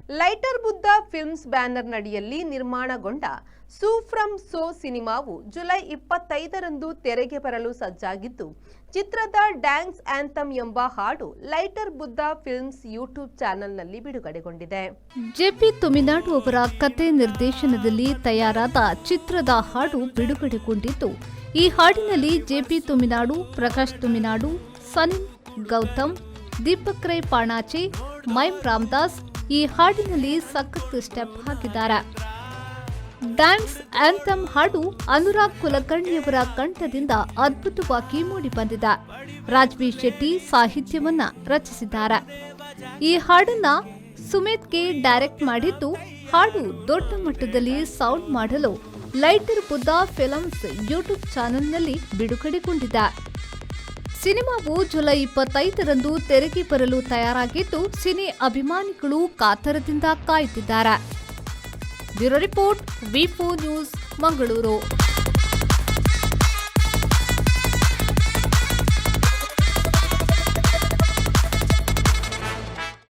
Lighter Buddha films ಬ್ಯಾನರ್ನಡಿಯಲ್ಲಿ ನಿರ್ಮಾಣಗೊಂಡ Su from So ಸಿನಿಮಾವು ಜುಲೈ 25ರಂದು ತೆರೆಗೆ ಬರಲು ಸಜ್ಜಾಗಿದ್ದು, ಚಿತ್ರದ ಡ್ಯಾನ್ಸ್ ಆಂಥಮ್ ಎಂಬ ಹಾಡು ಲೈಟರ್ ಬುದ್ಧ ಫಿಲ್ಮ್ಸ್ ಯೂಟ್ಯೂಬ್ ಚಾನೆಲ್ನಲ್ಲಿ ಬಿಡುಗಡೆಗೊಂಡಿದೆ. ಜೆಪಿ ತುಮಿನಾಡು ಅವರ ಕತೆ ನಿರ್ದೇಶನದಲ್ಲಿ ತಯಾರಾದ ಚಿತ್ರದ ಹಾಡು ಬಿಡುಗಡೆಗೊಂಡಿದ್ದು, ಈ ಹಾಡಿನಲ್ಲಿ ಜೆಪಿ ತುಮಿನಾಡು, ಪ್ರಕಾಶ್ ತುಮಿನಾಡು, ಸನಿಲ್ ಗೌತಮ್, ದೀಪಕ್ ರೈ ಪಾಣಾಚೆ, ಮೈಮ್ ರಾಮದಾಸ್ ಈ ಹಾಡಿನಲ್ಲಿ ಸಖತ್ ಸ್ಟೆಪ್ ಹಾಕಿದ್ದಾರೆ. ಡ್ಯಾನ್ಸ್ ಆಂಥಮ್ ಹಾಡು ಅನುರಾಗ್ ಕುಲಕರ್ಣಿಯವರ ಕಂಠದಿಂದ ಅದ್ಭುತವಾಗಿ ಮೂಡಿಬಂದಿದೆ. ರಾಜ್ಬೀರ್ ಶೆಟ್ಟಿ ಸಾಹಿತ್ಯವನ್ನ ರಚಿಸಿದ್ದಾರೆ. ಈ ಹಾಡನ್ನ ಸುಮಿತ್ ಕೆ ಡೈರೆಕ್ಟ್ ಮಾಡಿದ್ದು, ಹಾಡು ದೊಡ್ಡ ಮಟ್ಟದಲ್ಲಿ ಸೌಂಡ್ ಮಾಡಲು ಲೈಟರ್ ಬುದ್ಧ ಫಿಲ್ಮ್ಸ್ ಯೂಟ್ಯೂಬ್ ಚಾನೆಲ್ನಲ್ಲಿ ಬಿಡುಗಡೆಗೊಂಡಿದೆ. ಸಿನಿಮಾವು ಜುಲೈ 25ರಂದು ತೆರೆಗೆ ಬರಲು ತಯಾರಾಗಿದ್ದು, ಸಿನಿ ಅಭಿಮಾನಿಗಳು ಕಾತರದಿಂದ ಕಾಯುತ್ತಿದ್ದಾರೆ. ಬ್ಯೂರೋ ರಿಪೋರ್ಟ್, ವಿ4 ನ್ಯೂಸ್, ಮಂಗಳೂರು.